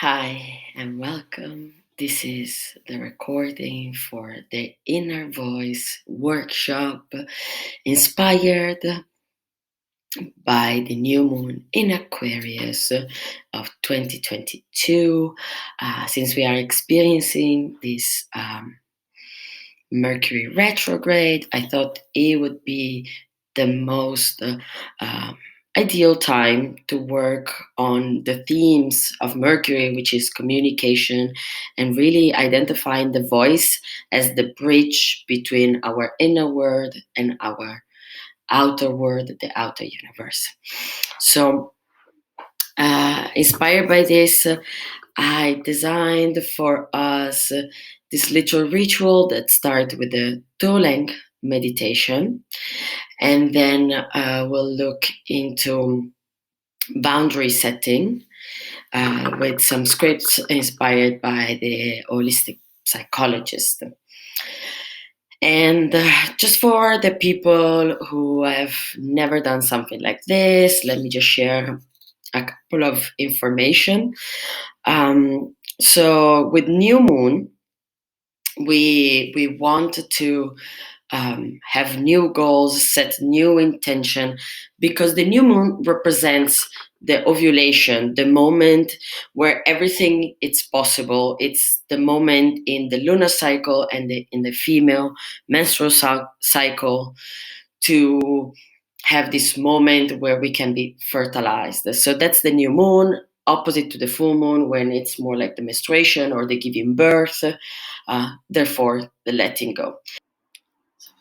Hi and welcome. This is the recording for the Inner Voice workshop inspired by the new moon in Aquarius of 2022. Since we are experiencing this Mercury retrograde, I thought it would be the most ideal time to work on the themes of Mercury, which is communication, and really identifying the voice as the bridge between our inner world and our outer world, the outer universe. So, inspired by this, I designed for us this little ritual that starts with the Toleng meditation, and then we'll look into boundary setting with some scripts inspired by the holistic psychologist. And just for the people who have never done something like this, let me just share a couple of information. So with new moon, we want to have new goals, set new intention, because the new moon represents the ovulation, the moment where everything is possible. It's the moment in the lunar cycle and in the female menstrual cycle to have this moment where we can be fertilized. So that's the new moon, opposite to the full moon when it's more like the menstruation or the giving birth, therefore the letting go.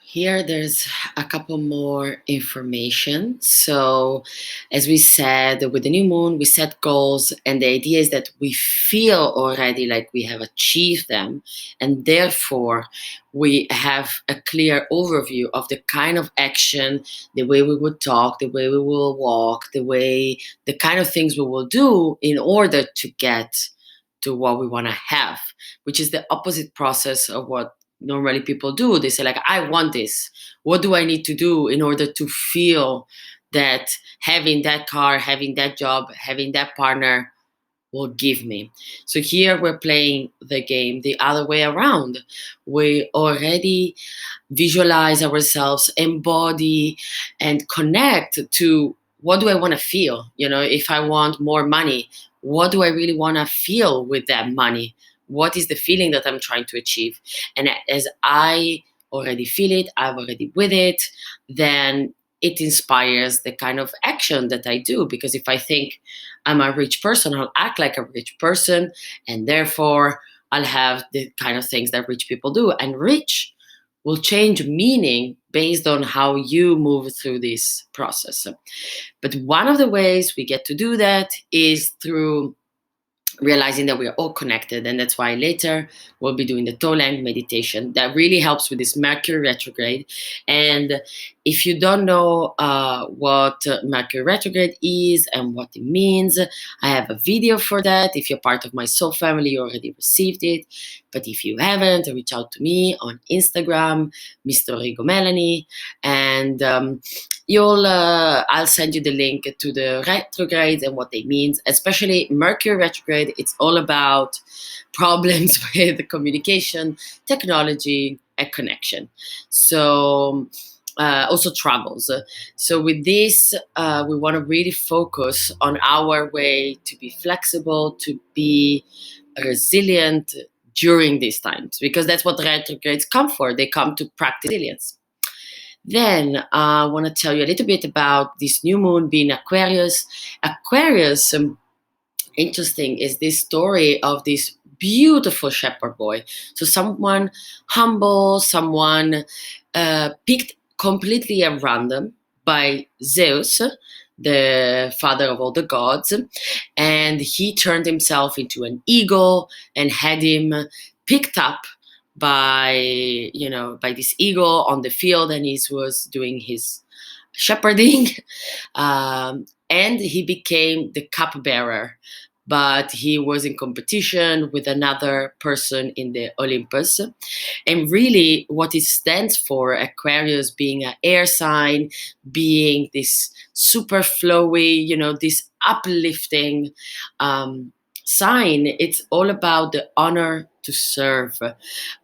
Here, there's a couple more information. So, as we said, with the new moon, we set goals, and the idea is that we feel already like we have achieved them, and therefore we have a clear overview of the kind of action, the way we would talk, the way we will walk, the kind of things we will do in order to get to what we want to have, which is the opposite process of what normally people do. They say like, I want this, what do I need to do in order to feel that having that car, having that job, having that partner will give me? So here we're playing the game the other way around. We already visualize ourselves, embody and connect to what do I want to feel. If I want more money, what do I really want to feel with that money? What is the feeling that I'm trying to achieve? And as I already feel it, I'm already with it, then it inspires the kind of action that I do. Because if I think I'm a rich person, I'll act like a rich person, and therefore I'll have the kind of things that rich people do. And rich will change meaning based on how you move through this process. But one of the ways we get to do that is through realizing that we are all connected. And that's why later we'll be doing the Toleng meditation that really helps with this Mercury retrograde. And if you don't know what Mercury retrograde is and what it means, I have a video for that. If you're part of my soul family, you already received it. But if you haven't, reach out to me on Instagram, Mr. Rigo Melanie, and I'll send you the link to the retrogrades and what they mean. Especially Mercury retrograde, it's all about problems with communication, technology, and connection. So also troubles. So with this, we want to really focus on our way to be flexible, to be resilient during these times, because that's what retrogrades come for. They come to practice resilience. Then I want to tell you a little bit about this new moon being Aquarius. Aquarius, interesting, is this story of this beautiful shepherd boy. So someone humble, someone picked completely at random by Zeus, the father of all the gods, and he turned himself into an eagle and had him picked up by this eagle on the field, and he was doing his shepherding, and he became the cupbearer. But he was in competition with another person in the Olympus. And really, what it stands for, Aquarius being an air sign, being this super flowy, this uplifting sign, it's all about the honor to serve,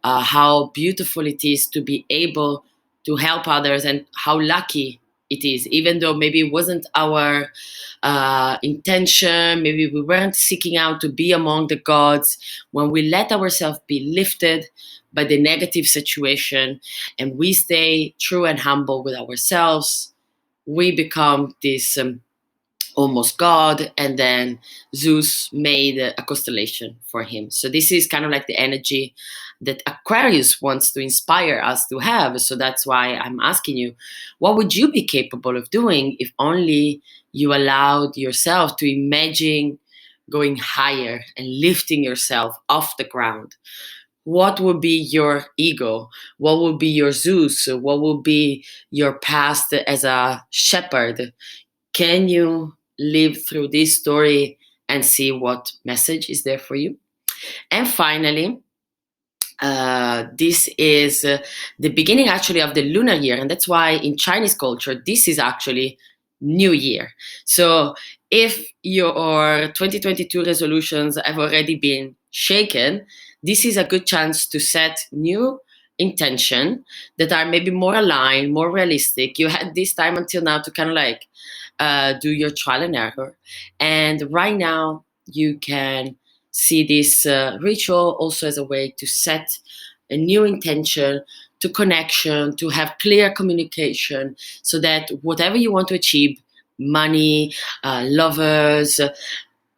how beautiful it is to be able to help others, and how lucky it is, even though maybe it wasn't our intention, maybe we weren't seeking out to be among the gods. When we let ourselves be lifted by the negative situation and we stay true and humble with ourselves, we become this almost god, and then Zeus made a constellation for him. So this is kind of like the energy that Aquarius wants to inspire us to have. So that's why I'm asking you, what would you be capable of doing if only you allowed yourself to imagine going higher and lifting yourself off the ground? What would be your ego? What would be your Zeus? What would be your past as a shepherd? Can you live through this story and see what message is there for you? And finally, this is the beginning actually of the lunar year, and that's why in Chinese culture this is actually New Year. So if your 2022 resolutions have already been shaken, this is a good chance to set new intention that are maybe more aligned, more realistic. You had this time until now to kind of like do your trial and error, and right now you can see this ritual also as a way to set a new intention, to connection, to have clear communication, so that whatever you want to achieve, money, lovers,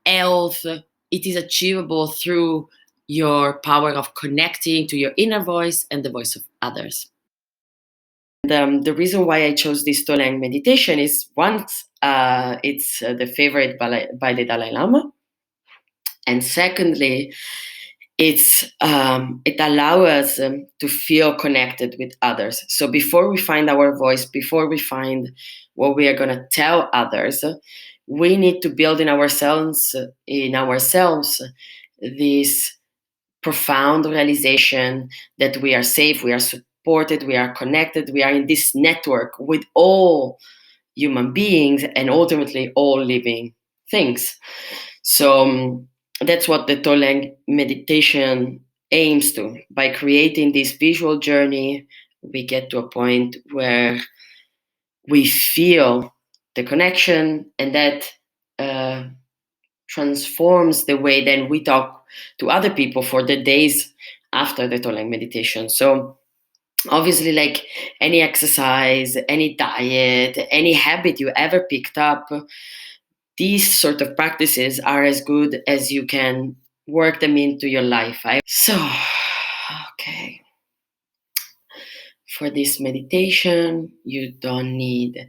health, it is achievable through your power of connecting to your inner voice and the voice of others. The reason why I chose this Toleng meditation is, once, it's the favorite by the Dalai Lama, and secondly, it allows us to feel connected with others. So before we find our voice, before we find what we are going to tell others, we need to build in ourselves this profound realization that we are safe, we are supported, we are connected, we are in this network with all human beings and ultimately all living things. So that's what the Toleng meditation aims to. By creating this visual journey, we get to a point where we feel the connection, and that transforms the way then we talk to other people for the days after the Toleng meditation. So obviously, like any exercise, any diet, any habit you ever picked up, these sort of practices are as good as you can work them into your life. Okay. For this meditation, you don't need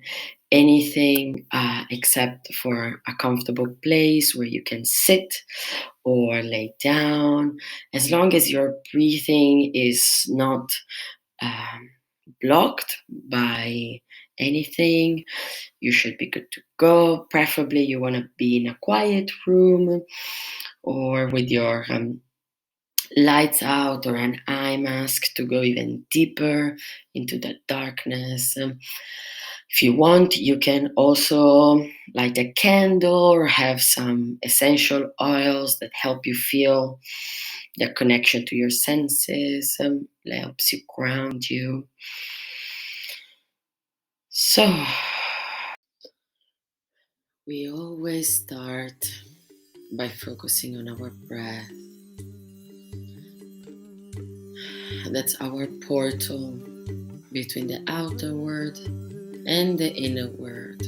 anything except for a comfortable place where you can sit or lay down. As long as your breathing is not blocked by anything, you should be good to go. Preferably, you want to be in a quiet room or with your lights out or an eye mask to go even deeper into the darkness. If you want, you can also light a candle or have some essential oils that help you feel the connection to your senses, helps you ground you. So, we always start by focusing on our breath. That's our portal between the outer world and the inner world.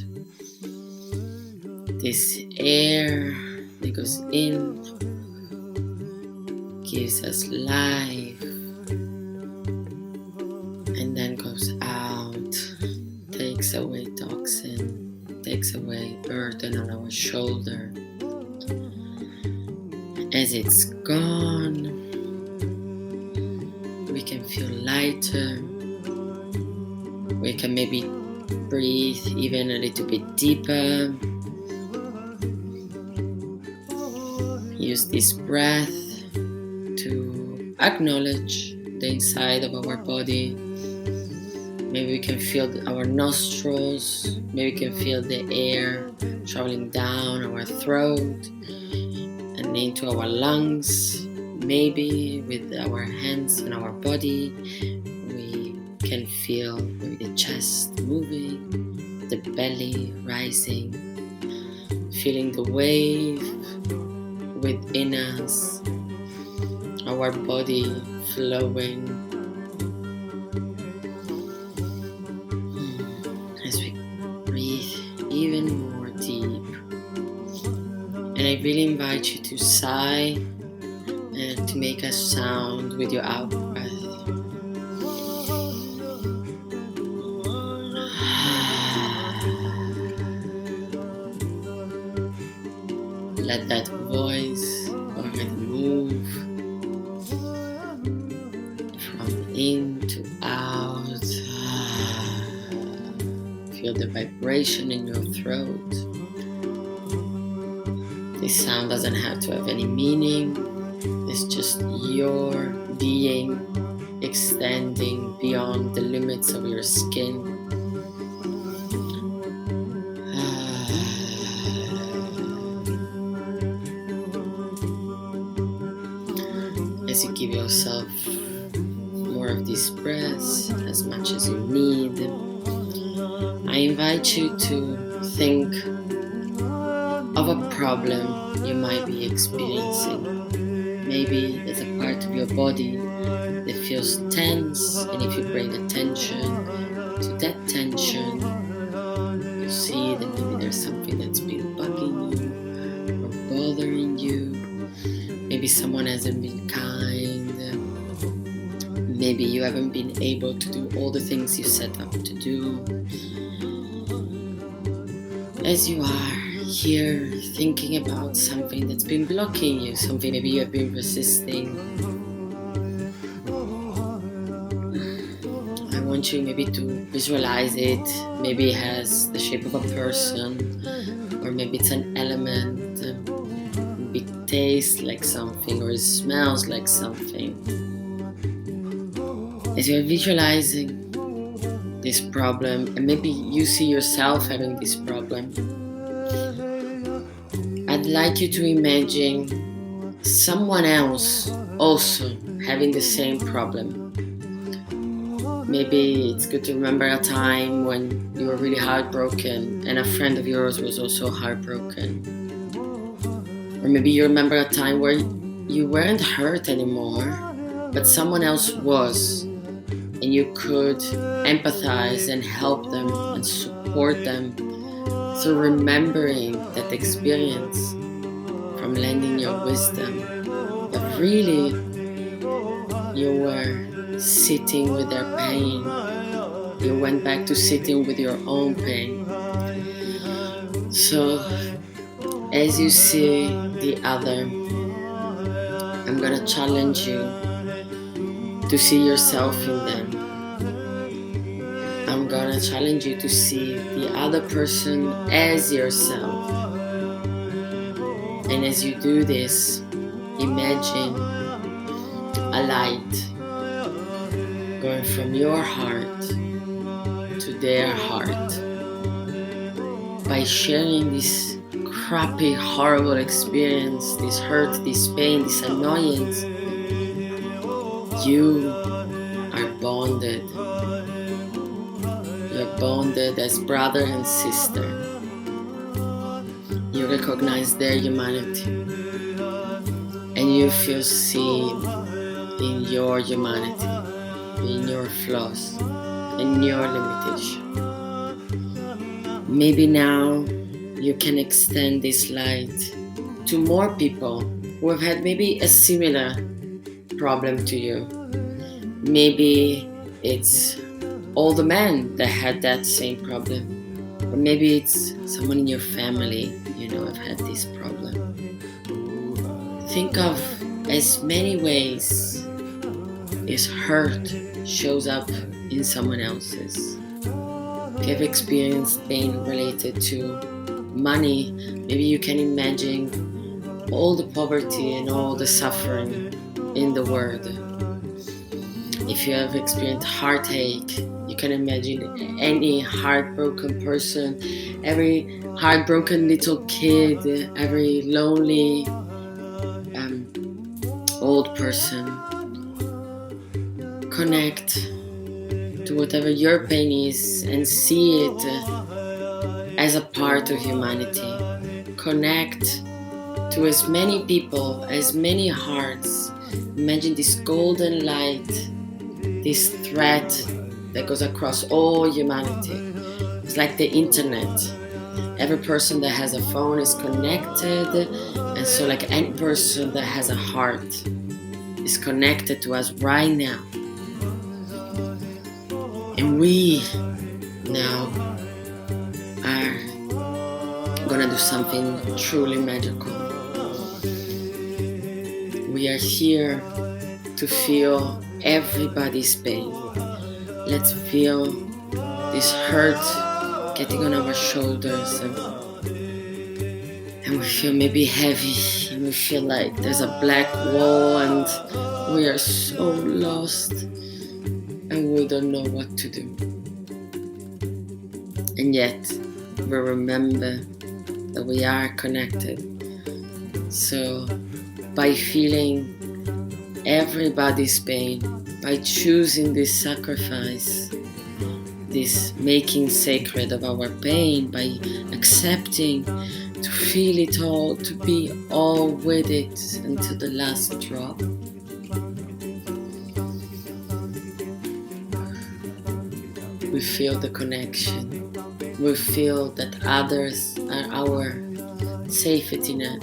This air that goes in gives us life and then goes out, takes away toxin, takes away burden on our shoulder. As it's gone, we can feel lighter. We can maybe breathe even a little bit deeper. Use this breath to acknowledge the inside of our body. Maybe we can feel our nostrils. Maybe we can feel the air traveling down our throat and and into our lungs. Maybe with our hands and our body, we can feel maybe the chest moving, the belly rising, feeling the wave within us, our body flowing. As we breathe even more deep. And I really invite you to sigh and to make a sound with your out breath. Let that voice already move from in to out. Feel the vibration in your throat. This sound doesn't have to have any meaning. It's just your being extending beyond the limits of your skin. As you give yourself more of these breaths, as much as you need, I invite you to think of a problem you might be experiencing. Maybe there's a part of your body that feels tense, and if you bring attention to that tension, you see that maybe there's something that's been bugging you or bothering you. Maybe someone hasn't been kind. Maybe you haven't been able to do all the things you set up to do. As you are here thinking about something that's been blocking you, something maybe you have been resisting, I want you maybe to visualize it. Maybe it has the shape of a person, or maybe it's an element. Maybe it tastes like something, or it smells like something. As you're visualizing this problem, and maybe you see yourself having this problem, I'd like you to imagine someone else also having the same problem. Maybe it's good to remember a time when you were really heartbroken and a friend of yours was also heartbroken. Or maybe you remember a time where you weren't hurt anymore, but someone else was, and you could empathize and help them and support them. So remembering that experience from lending your wisdom, that really you were sitting with their pain. You went back to sitting with your own pain. So as you see the other, I'm gonna challenge you to see yourself in them. I'm gonna challenge you to see the other person as yourself. And as you do this, imagine a light going from your heart to their heart. By sharing this crappy, horrible experience, this hurt, this pain, this annoyance, you are bonded. You're bonded as brother and sister. You recognize their humanity, and you feel seen in your humanity, in your flaws, in your limitation. Maybe now you can extend this light to more people who have had maybe a similar problem to you. Maybe it's all the men that had that same problem, or maybe it's someone in your family, have had this problem. Think of as many ways this hurt shows up in someone else's. If you have experienced pain related to money, maybe you can imagine all the poverty and all the suffering in the world. If you have experienced heartache, you can imagine any heartbroken person, every heartbroken little kid, every lonely old person. Connect to whatever your pain is and see it as a part of humanity. Connect to as many people, as many hearts. Imagine this golden light, this thread that goes across all humanity. It's like the internet. Every person that has a phone is connected, and so like any person that has a heart is connected to us right now. And we now are gonna do something truly magical. We are here to feel everybody's pain. Let's feel this hurt getting on our shoulders, and we feel maybe heavy, and we feel like there's a black wall and we are so lost and we don't know what to do. And yet we remember that we are connected. So by feeling everybody's pain, by choosing this sacrifice, this making sacred of our pain, by accepting to feel it all, to be all with it until the last drop. We feel the connection. We feel that others are our safety net.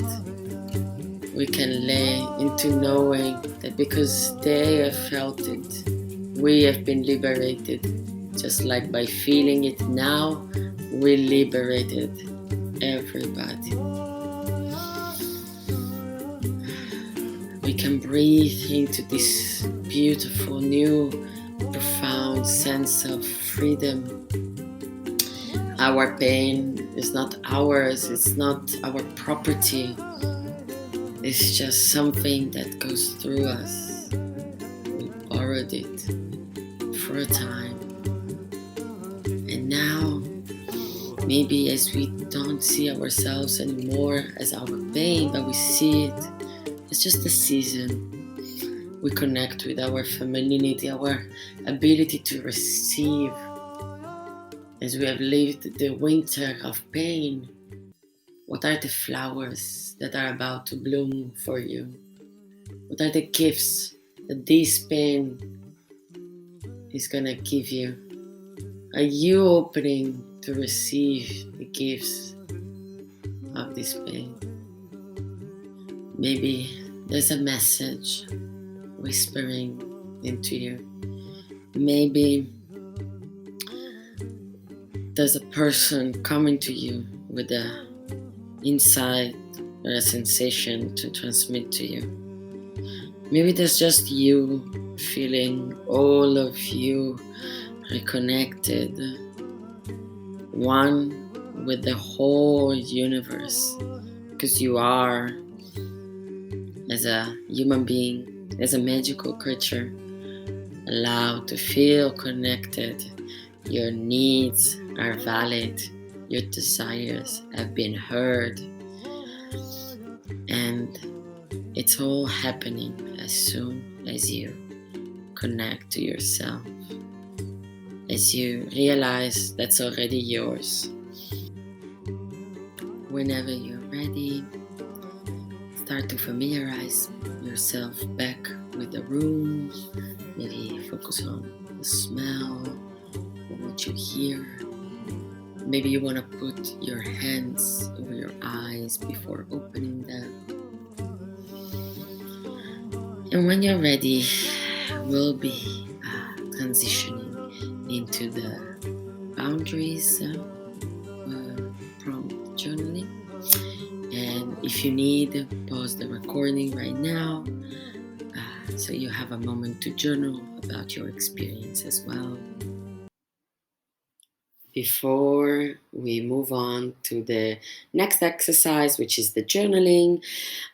We can lay into knowing that because they have felt it, we have been liberated. Just like by feeling it now, we liberated everybody. We can breathe into this beautiful, new, profound sense of freedom. Our pain is not ours, it's not our property. It's just something that goes through us. We borrowed it for a time. And now, maybe as we don't see ourselves anymore as our pain, but we see it as just a season. We connect with our femininity, our ability to receive. As we have lived the winter of pain, what are the flowers that are about to bloom for you? What are the gifts that this pain is gonna give you? Are you opening to receive the gifts of this pain? Maybe there's a message whispering into you. Maybe there's a person coming to you with a insight or a sensation to transmit to you. Maybe there's just you feeling all of you reconnected, one with the whole universe, because you are, as a human being, as a magical creature, allowed to feel connected. Your needs are valid, your desires have been heard, and it's all happening as soon as you connect to yourself, as you realize that's already yours. Whenever you're ready, start to familiarize yourself back with the room. Maybe focus on the smell, what you hear. Maybe you want to put your hands over your eyes before opening them. And when you're ready, we'll be transitioning into the boundaries prompt journaling. And if you need, pause the recording right now so you have a moment to journal about your experience as well. Before we move on to the next exercise, which is the journaling,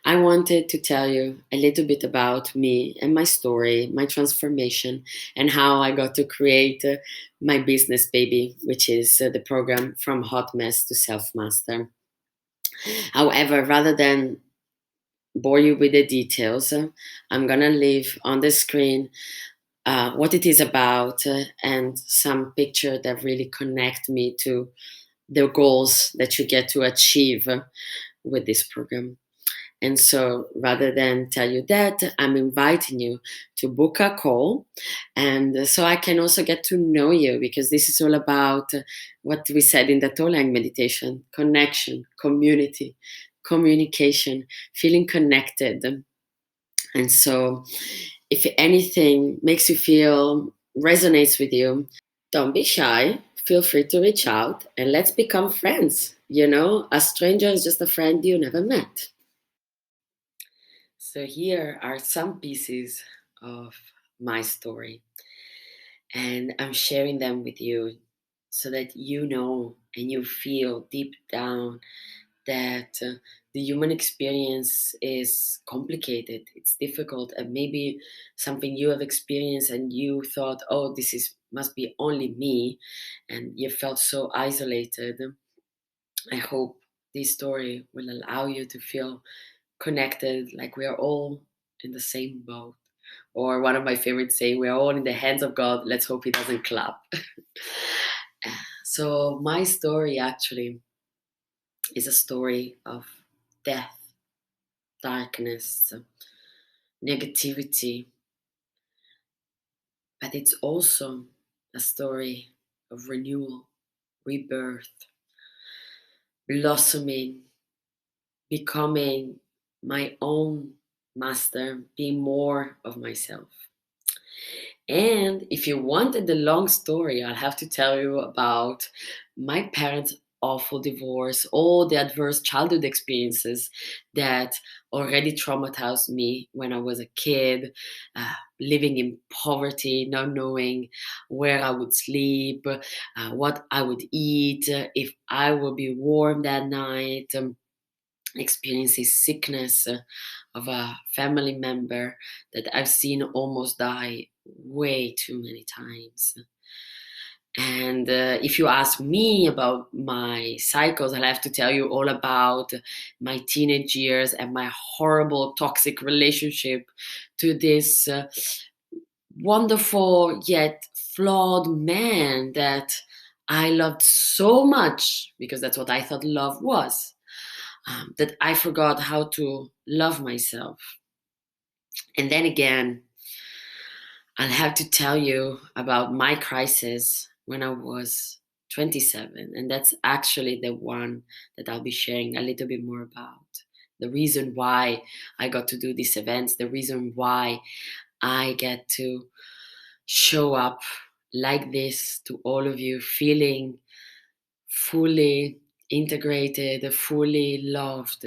I wanted to tell you a little bit about me and my story, my transformation, and how I got to create my business baby, which is the program From Hot Mess to Self Master. However, rather than bore you with the details. I'm going to leave on the screen what it is about and some picture that really connect me to the goals that you get to achieve with this program. And so rather than tell you that, I'm inviting you to book a call. And so I can also get to know you, because this is all about what we said in the Tolang meditation: connection, community, communication, feeling connected. And so if anything makes you feel, resonates with you, don't be shy. Feel free to reach out and let's become friends. You know, a stranger is just a friend you never met. So here are some pieces of my story, and I'm sharing them with you so that you know and you feel deep down that the human experience is complicated, it's difficult, and maybe something you have experienced and you thought, oh, this is must be only me, and you felt so isolated. I hope this story will allow you to feel connected, like we are all in the same boat. Or one of my favorites say, we're all in the hands of God. Let's hope He doesn't clap. So, my story actually is a story of death, darkness, negativity, but it's also a story of renewal, rebirth, blossoming, becoming my own master, being more of myself. And if you wanted the long story, I'll have to tell you about my parents' awful divorce, all the adverse childhood experiences that already traumatized me when I was a kid, living in poverty, not knowing where I would sleep, what I would eat, if I would be warm that night. Experiencing sickness of a family member that I've seen almost die way too many times. And if you ask me about my cycles, I'll have to tell you all about my teenage years and my horrible toxic relationship to this wonderful yet flawed man that I loved so much, because that's what I thought love was, that I forgot how to love myself. And then again, I'll have to tell you about my crisis when I was 27. And that's actually the one that I'll be sharing a little bit more about. The reason why I got to do these events, the reason why I get to show up like this to all of you, feeling fully integrated, fully loved,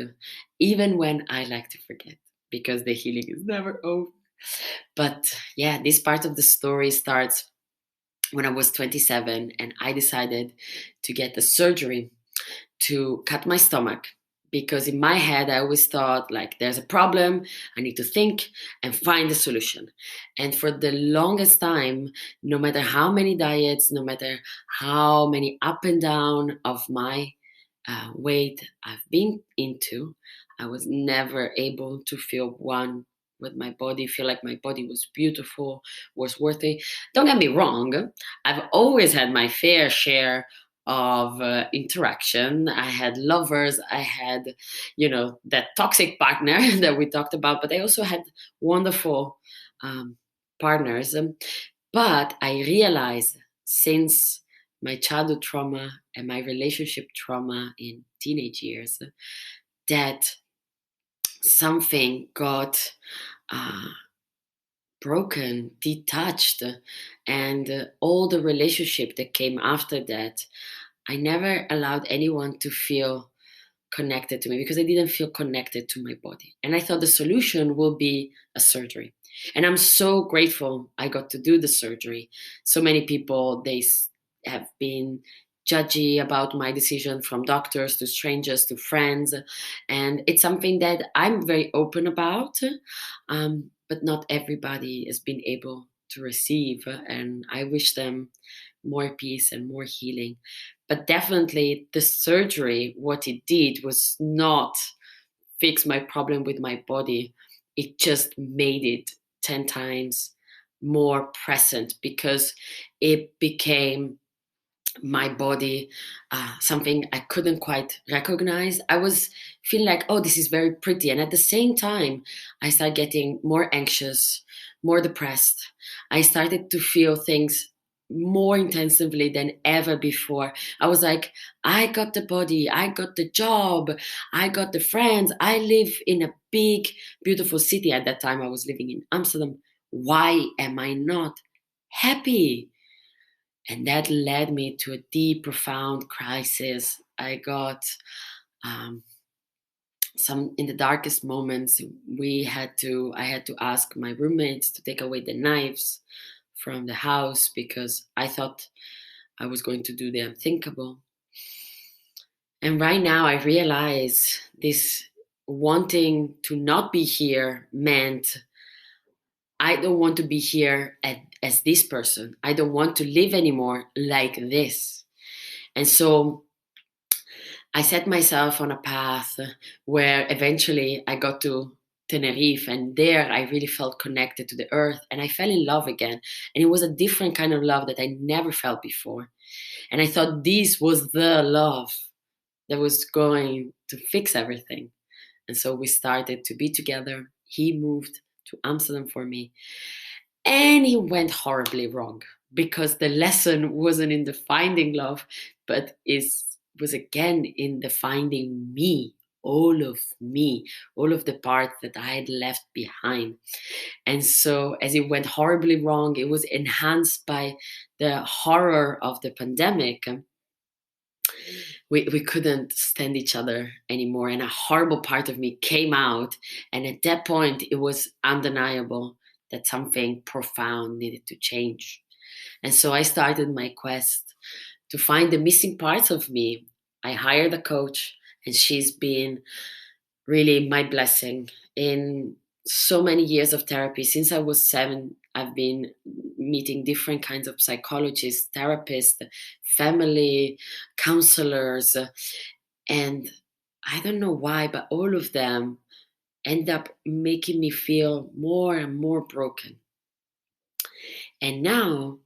even when I like to forget, because the healing is never over. But yeah, this part of the story starts when I was 27 and I decided to get the surgery to cut my stomach, because in my head I always thought, like, there's a problem, I need to think and find a solution. And for the longest time, no matter how many diets, no matter how many up and down of my weight I've been into, I was never able to feel one with my body, feel like my body was beautiful, was worthy. Don't get me wrong, I've always had my fair share of interaction. I had lovers, I had, that toxic partner that we talked about, but I also had wonderful partners. But I realized, since my childhood trauma and my relationship trauma in teenage years, that something got uh, broken, detached, and all the relationship that came after that, I never allowed anyone to feel connected to me, because I didn't feel connected to my body. And I thought the solution will be a surgery. And I'm so grateful I got to do the surgery. So many people, have been judgy about my decision, from doctors to strangers to friends. And it's something that I'm very open about, but not everybody has been able to receive. And I wish them more peace and more healing. But definitely the surgery, what it did was not fix my problem with my body, it just made it 10 times more present, because it became my body something I couldn't quite recognize. I was feeling like, oh, this is very pretty. And at the same time, I started getting more anxious, more depressed. I started to feel things more intensively than ever before. I was like, I got the body, I got the job, I got the friends. I live in a big, beautiful city. At that time, I was living in Amsterdam. Why am I not happy? And that led me to a deep, profound crisis. I got um, some in the darkest moments. I had to ask my roommates to take away the knives from the house, because I thought I was going to do the unthinkable. And right now, I realize this wanting to not be here meant I don't want to be here as this person. I don't want to live anymore like this. And so I set myself on a path where eventually I got to Tenerife, and there I really felt connected to the earth, and I fell in love again. And it was a different kind of love that I never felt before. And I thought this was the love that was going to fix everything. And so we started to be together. He moved to Amsterdam for me, and it went horribly wrong, because the lesson wasn't in the finding love, but was again in the finding me, all of the parts that I had left behind. And so as it went horribly wrong, it was enhanced by the horror of the pandemic. We couldn't stand each other anymore, and a horrible part of me came out. And at that point, it was undeniable that something profound needed to change. And so I started my quest to find the missing parts of me. I hired a coach, and she's been really my blessing in so many years of therapy. Since I was 7, I've been meeting different kinds of psychologists, therapists, family counselors, and I don't know why, but all of them end up making me feel more and more broken. And now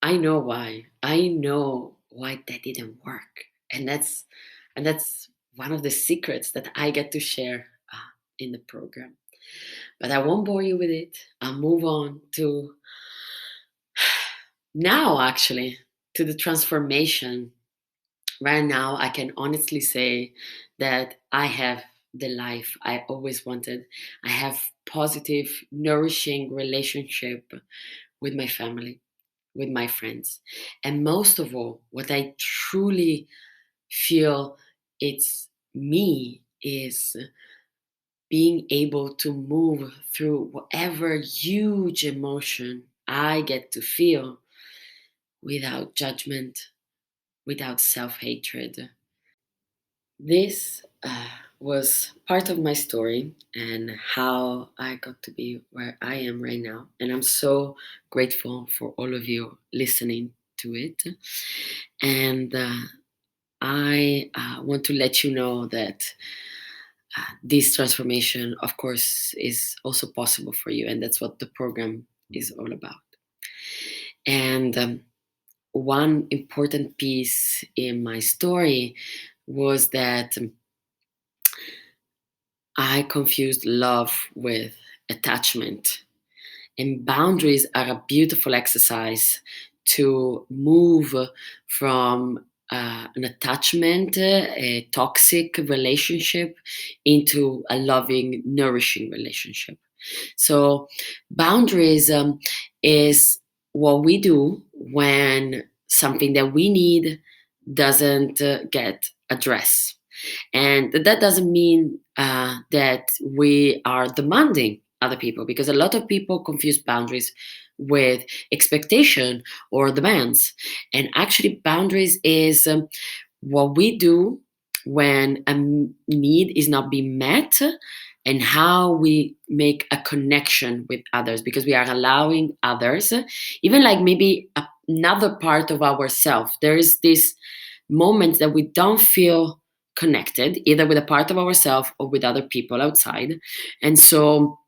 I know why. I know why that didn't work. And that's one of the secrets that I get to share in the program. But I won't bore you with it. I'll move on to now, actually, to the transformation. Right now, I can honestly say that I have the life I always wanted. I have positive, nourishing relationship with my family, with my friends. And most of all, what I truly feel it's me is being able to move through whatever huge emotion I get to feel without judgment, without self hatred. This was part of my story and how I got to be where I am right now. And I'm so grateful for all of you listening to it. And I want to let you know that this transformation, of course, is also possible for you. And that's what the program is all about. And one important piece in my story was that I confused love with attachment. And boundaries are a beautiful exercise to move from an attachment, a toxic relationship, into a loving, nourishing relationship. So, boundaries is what we do when something that we need doesn't get addressed. And that doesn't mean that we are demanding other people, because a lot of people confuse boundaries with expectation or demands. And actually, boundaries is what we do when a need is not being met, and how we make a connection with others, because we are allowing others, even like maybe another part of ourselves. There is this moment that we don't feel connected, either with a part of ourselves or with other people outside. And so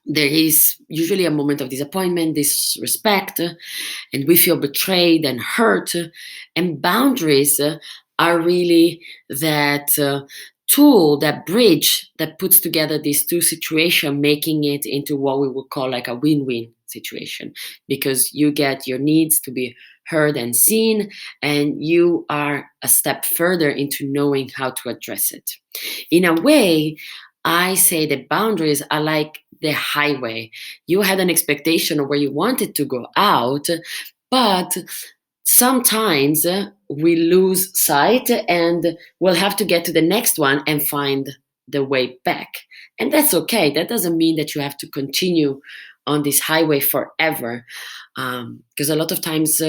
there is usually a moment of disappointment, disrespect, and we feel betrayed and hurt. And boundaries are really that tool, that bridge that puts together these two situations, making it into what we would call like a win-win situation, because you get your needs to be heard and seen, and you are a step further into knowing how to address it. In a way, I say that boundaries are like the highway. You had an expectation of where you wanted to go out, but sometimes we lose sight and we'll have to get to the next one and find the way back. And that's okay. That doesn't mean that you have to continue on this highway forever. Because a lot of times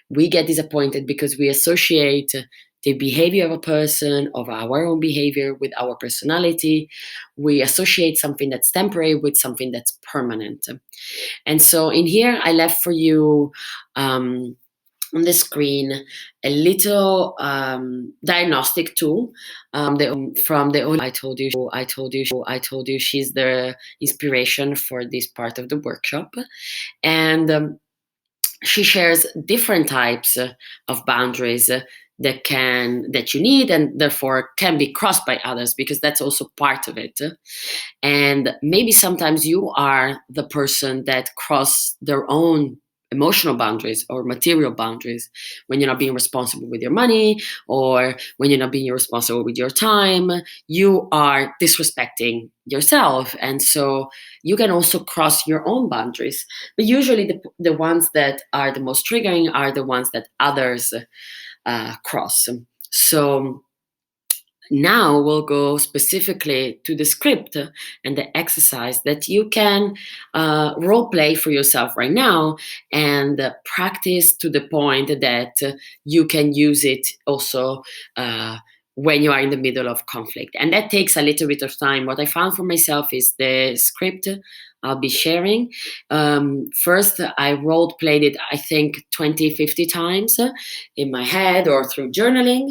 we get disappointed because we associate the behavior of a person, of our own behavior, with our personality. We associate something that's temporary with something that's permanent. And so in here, I left for you on the screen a little diagnostic tool from the I told you she's the inspiration for this part of the workshop. And she shares different types of boundaries that you need and therefore can be crossed by others, because that's also part of it. And maybe sometimes you are the person that cross their own emotional boundaries or material boundaries when you're not being responsible with your money, or when you're not being responsible with your time. You are disrespecting yourself, and so you can also cross your own boundaries. But usually the ones that are the most triggering are the ones that others cross. So now we'll go specifically to the script and the exercise that you can role play for yourself right now, and practice to the point that you can use it also when you are in the middle of conflict. And that takes a little bit of time. What I found for myself is the script I'll be sharing. First, I role played it, I think, 20, 50 times in my head or through journaling.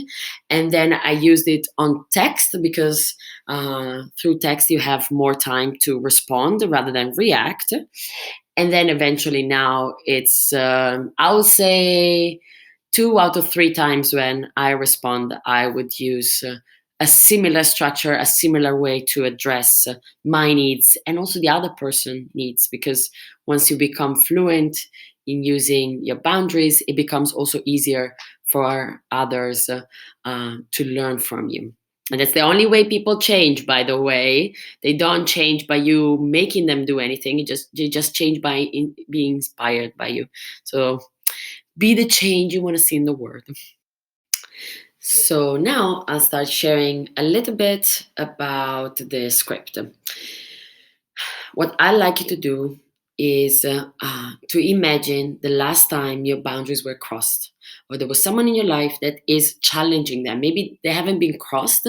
And then I used it on text, because through text you have more time to respond rather than react. And then eventually now it's, I would say, 2 out of 3 times when I respond, I would use a similar structure, a similar way to address my needs and also the other person needs. Because once you become fluent in using your boundaries, it becomes also easier for others to learn from you. And that's the only way people change, by the way. They don't change by you making them do anything. They just change by being inspired by you. So be the change you want to see in the world. So now I'll start sharing a little bit about the script. What I like you to do is to imagine the last time your boundaries were crossed, or there was someone in your life that is challenging them. Maybe they haven't been crossed,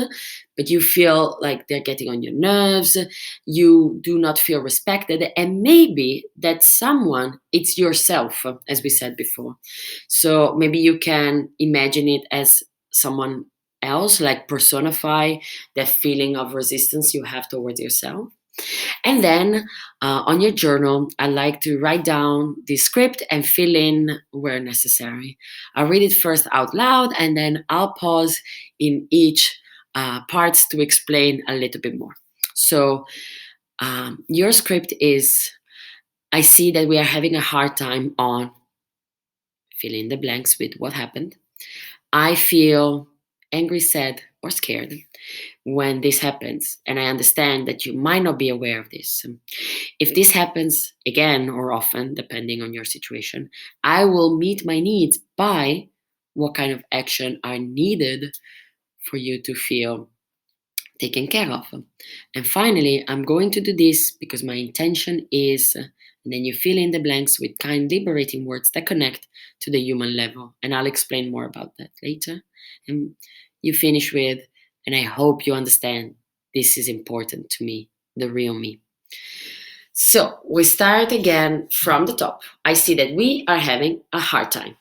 but you feel like they're getting on your nerves. You do not feel respected. And maybe that someone, it's yourself, as we said before. So maybe you can imagine it as someone else, like personify that feeling of resistance you have towards yourself. And then on your journal, I like to write down the script and fill in where necessary. I'll read it first out loud, and then I'll pause in each parts to explain a little bit more. So your script is, I see that we are having a hard time on fill in the blanks with what happened. I feel angry, sad, or scared when this happens, and I understand that you might not be aware of this. If this happens again or often, depending on your situation, I will meet my needs by what kind of action are needed for you to feel taken care of. And finally, I'm going to do this because my intention is, and then you fill in the blanks with kind, liberating words that connect to the human level. And I'll explain more about that later. And you finish with, and I hope you understand this is important to me, the real me. So we start again from the top. I see that we are having a hard time.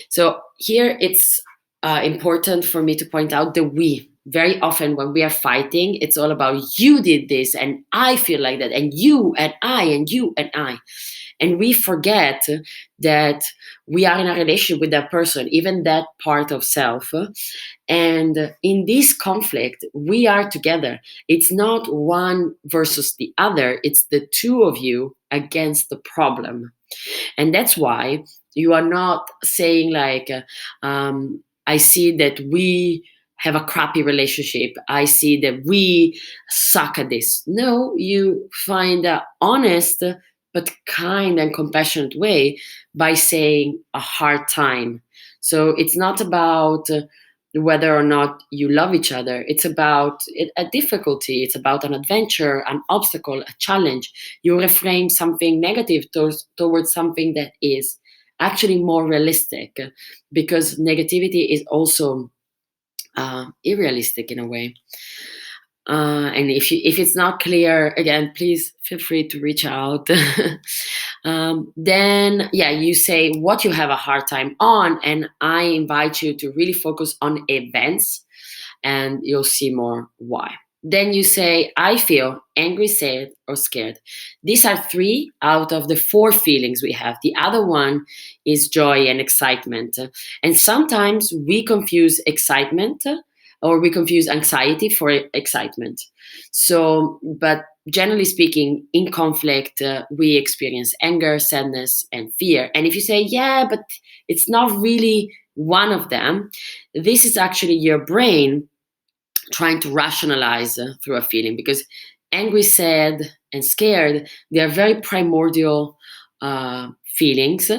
So here it's important for me to point out the we, very often when we are fighting, it's all about you did this and I feel like that, and you and I and you and I. And we forget that we are in a relationship with that person, even that part of self. And in this conflict, we are together. It's not one versus the other, it's the two of you against the problem. And that's why you are not saying, like, I see that we have a crappy relationship. I see that we suck at this. No, you find an honest but kind and compassionate way by saying a hard time. So it's not about whether or not you love each other. It's about a difficulty. It's about an adventure, an obstacle, a challenge. You reframe something negative towards something that is actually more realistic, because negativity is also unrealistic in a way. And if it's not clear, again, please feel free to reach out. Then, yeah, you say what you have a hard time on, and I invite you to really focus on events, and you'll see more why. Then you say, I feel angry, sad, or scared. These are 3 out of the 4 feelings we have. The other one is joy and excitement. And sometimes we confuse excitement, or we confuse anxiety for excitement. So, but generally speaking, in conflict, we experience anger, sadness, and fear. And if you say, yeah, but it's not really one of them, this is actually your brain trying to rationalize through a feeling, because angry, sad, and scared, they are very primordial feelings,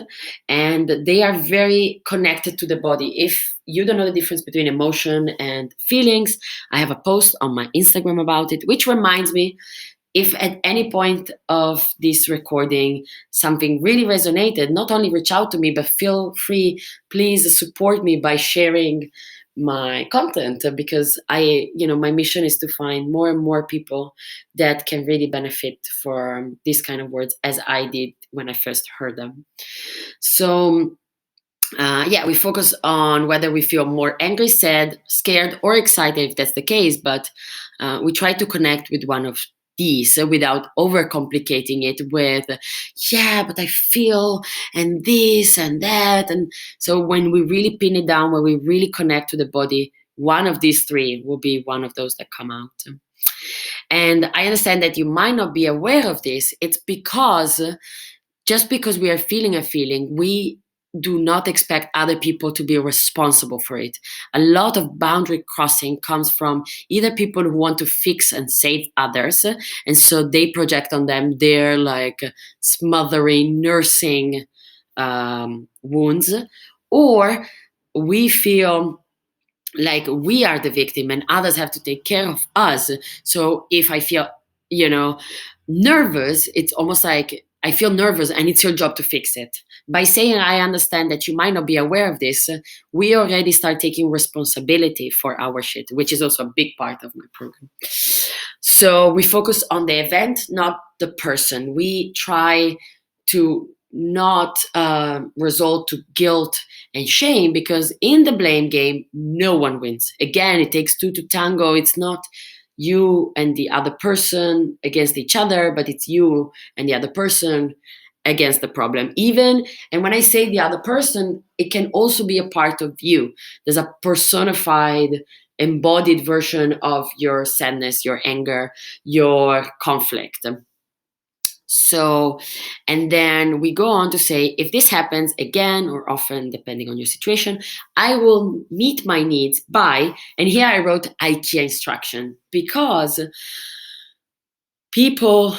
and they are very connected to the body. If you don't know the difference between emotion and feelings, I have a post on my Instagram about it, which reminds me, if at any point of this recording something really resonated, not only reach out to me, but feel free, please support me by sharing my content, because my mission is to find more and more people that can really benefit from these kind of words, as I did when I first heard them. So we focus on whether we feel more angry, sad, scared, or excited, if that's the case, but we try to connect with one of these without overcomplicating it with, yeah, but I feel, and this and that. And so when we really pin it down, when we really connect to the body, one of these 3 will be one of those that come out. And I understand that you might not be aware of this. It's because just because we are feeling a feeling, we do not expect other people to be responsible for it. A lot of boundary crossing comes from either people who want to fix and save others, and so they project on them their like smothering, nursing wounds, or we feel like we are the victim and others have to take care of us. So if I feel, nervous, it's almost like I feel nervous and it's your job to fix it. By saying, I understand that you might not be aware of this, we already start taking responsibility for our shit, which is also a big part of my program. So we focus on the event, not the person. We try to not resort to guilt and shame, because in the blame game, no one wins. Again, it takes 2 to tango. It's not you and the other person against each other, but it's you and the other person against the problem. And when I say the other person, it can also be a part of you. There's a personified, embodied version of your sadness, your anger, your conflict. So, and then we go on to say, if this happens again or often, depending on your situation, I will meet my needs by, and here I wrote IKEA instruction, because people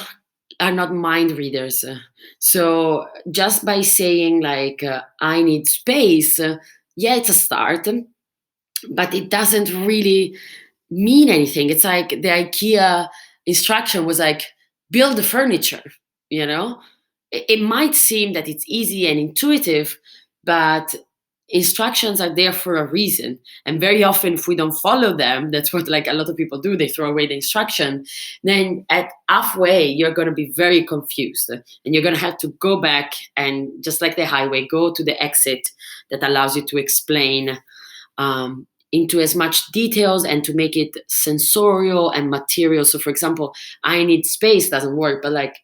are not mind readers. So just by saying like, I need space, yeah, it's a start, but it doesn't really mean anything. It's like the IKEA instruction was like, build the furniture, you know? It might seem that it's easy and intuitive, but instructions are there for a reason. And very often, if we don't follow them, that's what like a lot of people do, they throw away the instruction. Then at halfway, you're going to be very confused, and you're going to have to go back and, just like the highway, go to the exit that allows you to explain into as much details and to make it sensorial and material. So for example, I need space doesn't work, but like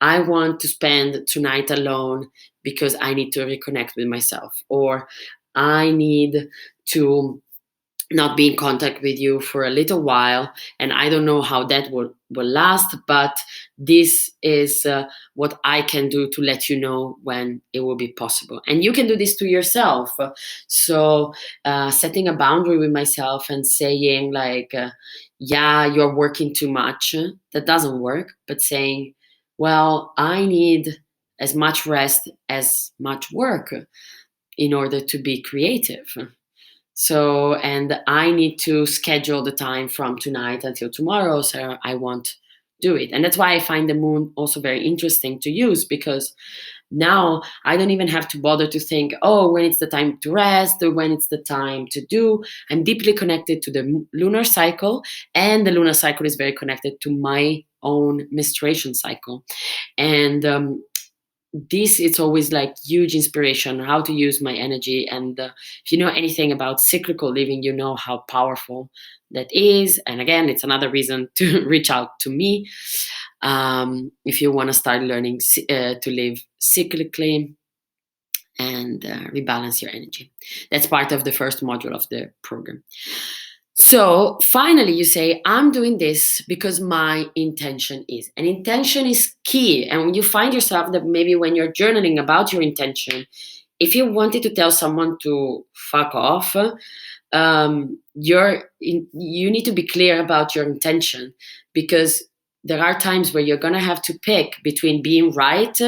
I want to spend tonight alone because I need to reconnect with myself, or I need to not be in contact with you for a little while, and I don't know how that will last, but this is what I can do to let you know when it will be possible. And you can do this to yourself. So setting a boundary with myself and saying like, yeah, you're working too much, that doesn't work, but saying, well, I need as much rest as much work in order to be creative. So, and I need to schedule the time from tonight until tomorrow, so I won't do it. And that's why I find the moon also very interesting to use, because now I don't even have to bother to think, oh, when it's the time to rest or when it's the time to do. I'm deeply connected to the lunar cycle, and the lunar cycle is very connected to my own menstruation cycle. And this it's always like huge inspiration how to use my energy. And if you know anything about cyclical living, you know how powerful that is. And again, it's another reason to reach out to me if you want to start learning to live cyclically and rebalance your energy. That's part of the first module of the program. So finally, you say, I'm doing this because my intention is. And intention is key. And when you find yourself that maybe when you're journaling about your intention, if you wanted to tell someone to fuck off, you need to be clear about your intention, because there are times where you're going to have to pick between being right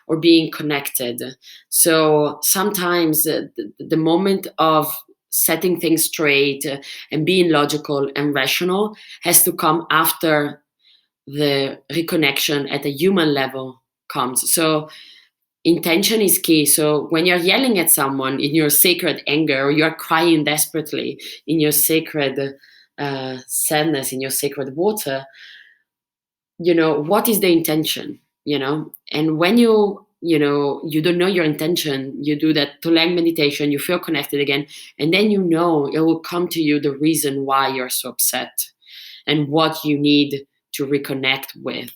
or being connected. So sometimes the moment of setting things straight and being logical and rational has to come after the reconnection at a human level comes. So intention is key. So when you're yelling at someone in your sacred anger, or you're crying desperately in your sacred sadness, in your sacred water, what is the intention? And when you don't know your intention, you do that Tulang meditation, you feel connected again, and then it will come to you the reason why you're so upset and what you need to reconnect with.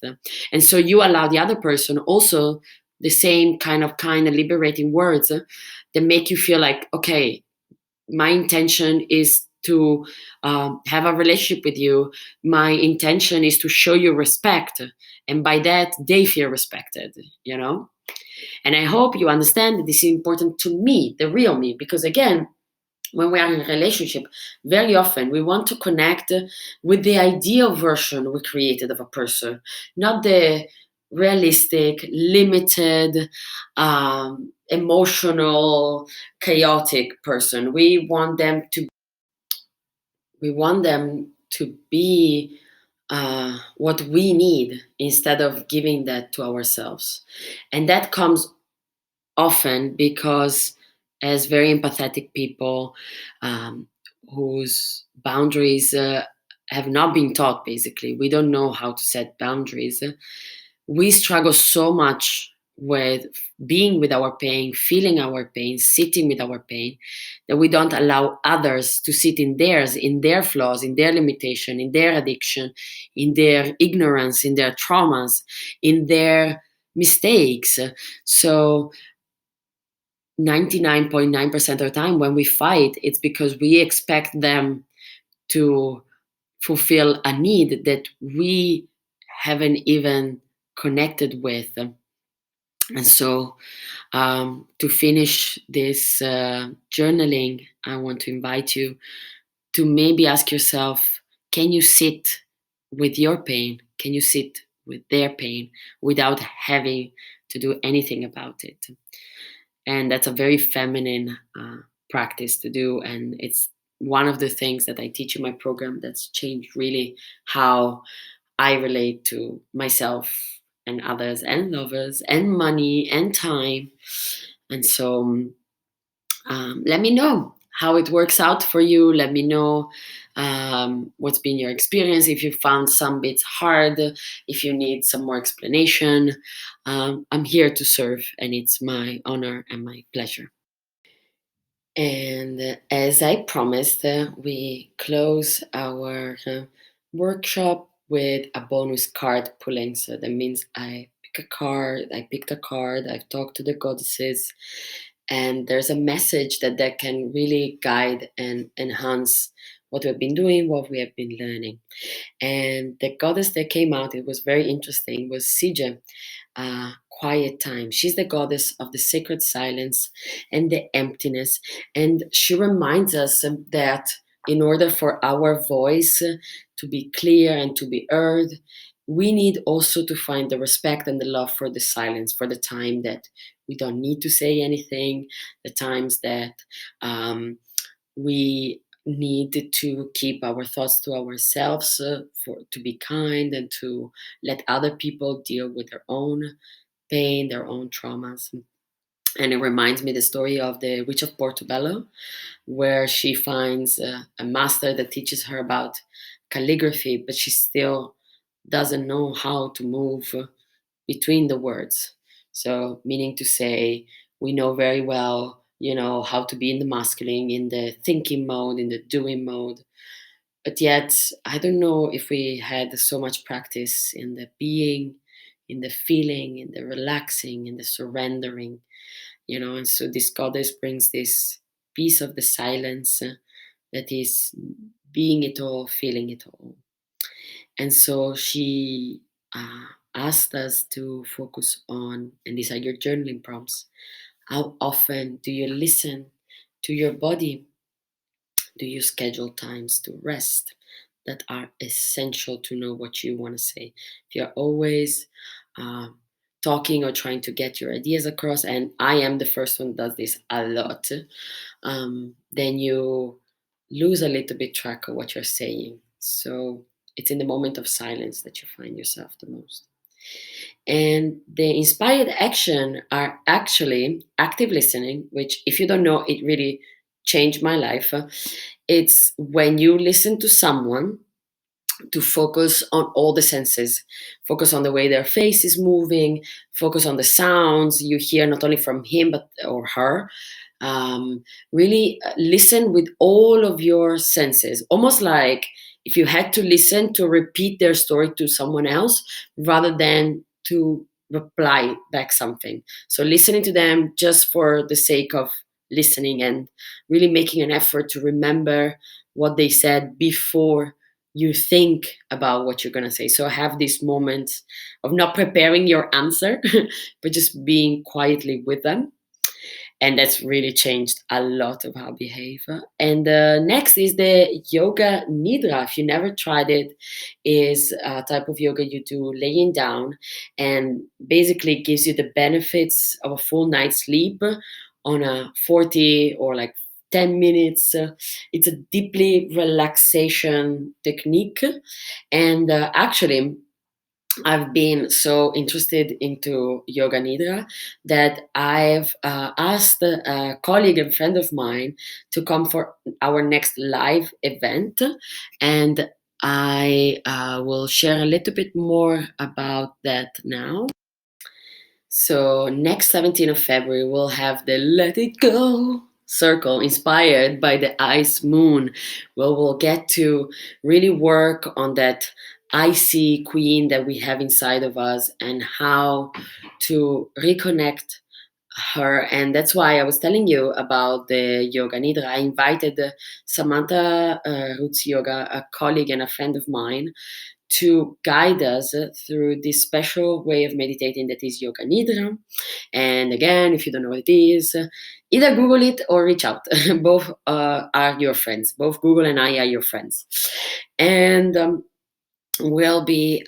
And so you allow the other person also the same kind of liberating words that make you feel like, okay, my intention is to have a relationship with you. My intention is to show you respect. And by that, they feel respected. And I hope you understand that this is important to me, the real me, because again, when we are in a relationship, very often we want to connect with the ideal version we created of a person, not the realistic, limited, emotional, chaotic person. We want them to be what we need instead of giving that to ourselves. And that comes often because, as very empathetic people whose boundaries have not been taught, basically, we don't know how to set boundaries. We struggle so much with being with our pain, feeling our pain, sitting with our pain, that we don't allow others to sit in theirs, in their flaws, in their limitation, in their addiction, in their ignorance, in their traumas, in their mistakes. So 99.9% of the time when we fight, it's because we expect them to fulfill a need that we haven't even connected with. And so to finish this journaling, I want to invite you to maybe ask yourself, can you sit with your pain? Can you sit with their pain without having to do anything about it? And that's a very feminine practice to do. And it's one of the things that I teach in my program that's changed really how I relate to myself and others and lovers and money and time. And so let me know how it works out for you. Let me know what's been your experience. If you found some bits hard, if you need some more explanation, I'm here to serve, and it's my honor and my pleasure. And as I promised, we close our workshop with a bonus card pulling. So that means I pick a card, I picked a card, I've talked to the goddesses, and there's a message that can really guide and enhance what we've been doing, what we have been learning. And the goddess that came out, it was very interesting, was Sija, quiet time. She's the goddess of the sacred silence and the emptiness. And she reminds us that in order for our voice to be clear and to be heard, we need also to find the respect and the love for the silence, for the time that we don't need to say anything, the times that we need to keep our thoughts to ourselves, for to be kind and to let other people deal with their own pain, their own traumas. And it reminds me the story of the Witch of Portobello, where she finds a master that teaches her about calligraphy, but she still doesn't know how to move between the words. So, meaning to say, we know very well, how to be in the masculine, in the thinking mode, in the doing mode. But yet, I don't know if we had so much practice in the being, in the feeling, in the relaxing, in the surrendering, And so this goddess brings this piece of the silence that is being it all, feeling it all. And so she asked us to focus on, and these are your journaling prompts. How often do you listen to your body? Do you schedule times to rest that are essential to know what you want to say? If you're always uh, talking or trying to get your ideas across, and I am the first one that does this a lot, then you lose a little bit track of what you're saying. So it's in the moment of silence that you find yourself the most. And the inspired action are actually active listening, which, if you don't know, it really changed my life. It's when you listen to someone to focus on all the senses, focus on the way their face is moving, focus on the sounds you hear not only from him but or her. Really listen with all of your senses, almost like if you had to listen to repeat their story to someone else rather than to reply back something. So listening to them just for the sake of listening and really making an effort to remember what they said before you think about what you're going to say. So have these moments of not preparing your answer, but just being quietly with them. And that's really changed a lot of how I behave. And next is the Yoga Nidra. If you never tried it, is a type of yoga you do laying down, and basically gives you the benefits of a full night's sleep on a 40 or like 10 minutes. It's a deeply relaxation technique. And actually, I've been so interested into Yoga Nidra that I've asked a colleague and friend of mine to come for our next live event. And I will share a little bit more about that now. So next 17th of February, we'll have the Let It Go circle inspired by the ice moon, where we'll get to really work on that icy queen that we have inside of us and how to reconnect her. And that's why I was telling you about the Yoga Nidra. I invited Samantha Roots Yoga, a colleague and a friend of mine, to guide us through this special way of meditating that is Yoga Nidra. And again, if you don't know what it is, either Google it or reach out. Both are your friends. Both Google and I are your friends. And we'll be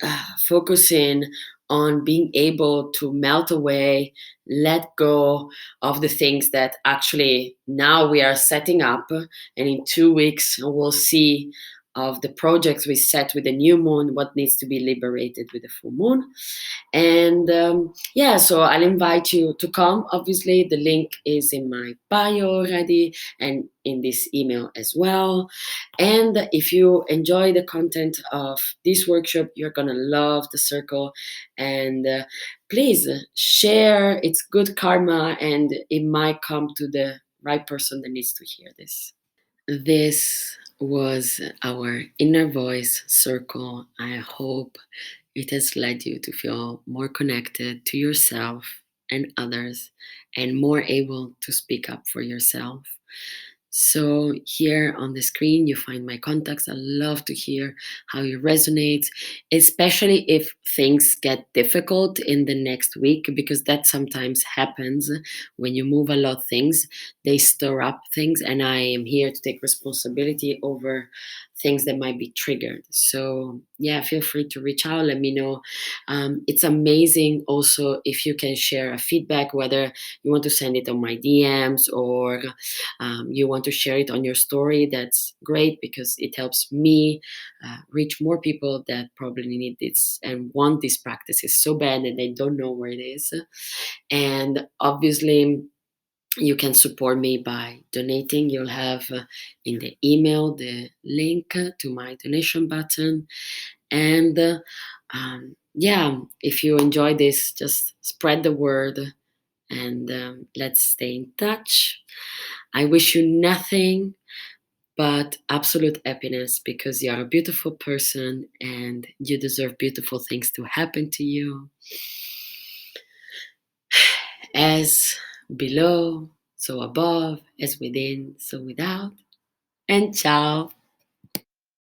focusing on being able to melt away, let go of the things that actually now we are setting up. And in 2 weeks, we'll see of the projects we set with the new moon, what needs to be liberated with the full moon. And yeah, so I'll invite you to come. Obviously, the link is in my bio already and in this email as well. And if you enjoy the content of this workshop, you're going to love the circle. And please share, it's good karma and it might come to the right person that needs to hear this. This was our inner voice circle. I hope it has led you to feel more connected to yourself and others and more able to speak up for yourself. So here on the screen, you find my contacts. I love to hear how you resonate, especially if things get difficult in the next week, because that sometimes happens when you move a lot of things. They stir up things, and I am here to take responsibility over things that might be triggered. So yeah, feel free to reach out. Let me know. It's amazing also if you can share a feedback, whether you want to send it on my DMs or you want to share it on your story. That's great because it helps me reach more people that probably need this and want these practices so bad and they don't know where it is. And obviously, you can support me by donating. You'll have in the email the link to my donation button. And yeah, if you enjoy this, just spread the word and let's stay in touch. I wish you nothing but absolute happiness because you are a beautiful person and you deserve beautiful things to happen to you. As below, so above, as within, so without. And ciao.